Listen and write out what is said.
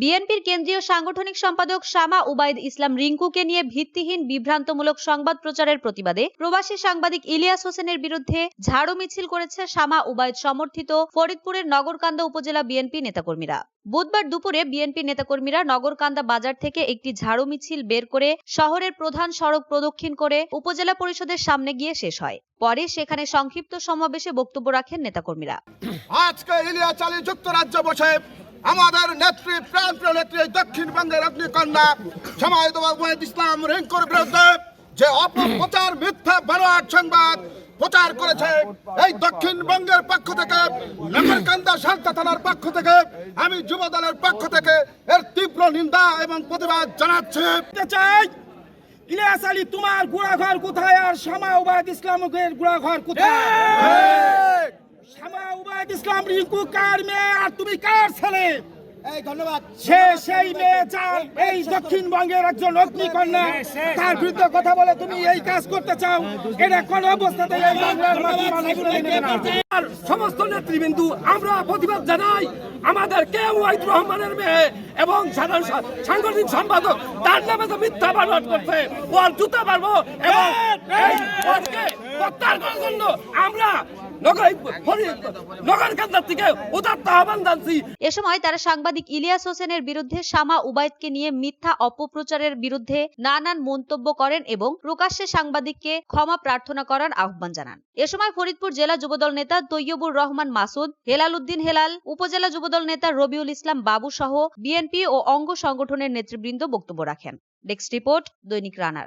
বিএনপির কেন্দ্রীয় সাংগঠনিক সম্পাদক শামা উবাইদ ইসলাম রিঙ্কুকে নিয়ে ভিত্তিহীন বিভ্রান্তমূলক সংবাদ প্রচারের প্রতিবাদে প্রবাসী সাংবাদিক ইলিয়াস হোসেনের বিরুদ্ধে ঝাড়ু মিছিল করেছে শামা উবাইদ সমর্থিত ফরিদপুরের নগরকান্দা উপজেলা বিএনপি নেতাকর্মীরা। বুধবার দুপুরে বিএনপি নেতাকর্মীরা নগরকান্দা বাজার থেকে একটি ঝাড়ু মিছিল বের করে শহরের প্রধান সড়ক প্রদক্ষিণ করে উপজেলা পরিষদের সামনে গিয়ে শেষ হয়। পরে সেখানে সংক্ষিপ্ত সমাবেশে বক্তব্য রাখেন নেতাকর্মীরা। আজকে ইলিয়াস আলী যুক্তরাজ্যে বসে আমাদের নেত্রী প্রান্তীয় নেত্রী দক্ষিণবঙ্গের অগ্নিকন্যা শামা উবাইদ ইসলাম রিঙ্কুর বিরুদ্ধে যে অপপ্রচার মিথ্যা বানোয়াট সংবাদ প্রচার করেছে, এই দক্ষিণবঙ্গের পক্ষ থেকে নগরকান্দা শান্তা থানার পক্ষ থেকে আমি যুব দলের পক্ষ থেকে এর তীব্র নিন্দা এবং প্রতিবাদ জানাচ্ছি। ইলিয়াস আলী তোমার গুড়াঘর কোথায় আর শামা উবাইদ ইসলামের গুড়াঘর কোথায়? শামা উবাইদ ইসলাম রিঙ্কু কার মেয়ে আর তুমি কার ছেলে? ধন্যবাদ। সেই মেয়ে যার এই দক্ষিণবঙ্গের একজন অগ্নিকন্যা, তার বিরুদ্ধে কথা বলে তুমি এই কাজ করতে চাও, এটা কোন অবস্থাতে এই বাংলার মাটি মানুষ মেনে নেবে না। সমস্ত নেতৃবৃন্দু আমরা প্রতিবাদ জানাই। আমাদের কেউ ওয়াহিদ রহমানের মেয়ে এবং সাধারণ সাংগঠনিক সম্পাদক তার নামে তো মিথ্যা বানোয়াট করছে, ওর জুতা পারবো এবং প্রত্যাহার করার জন্য আমরা নগরকান্দার থেকে উদাত্ত আহ্বান জানাচ্ছি। এ সময় তারা সাংবাদিক ইলিয়াস হোসেনের বিরুদ্ধে শামা উবাইদকে নিয়ে মিথ্যা অপপ্রচারের বিরুদ্ধে নানান মন্তব্য করেন এবং প্রকাশ্যে সাংবাদিককে ক্ষমা প্রার্থনা করার আহ্বান জানান। এ সময় ফরিদপুর জেলা যুবদল নেতা তৈয়বুর রহমান মাসুদ, হেলাল উদ্দিন হেলাল, উপজেলা যুবদল নেতা রবিউল ইসলাম বাবু সহ বিএনপি ও অঙ্গ সংগঠনের নেতৃবৃন্দ বক্তব্য রাখেন। ডেস্ক রিপোর্ট, দৈনিক রানার।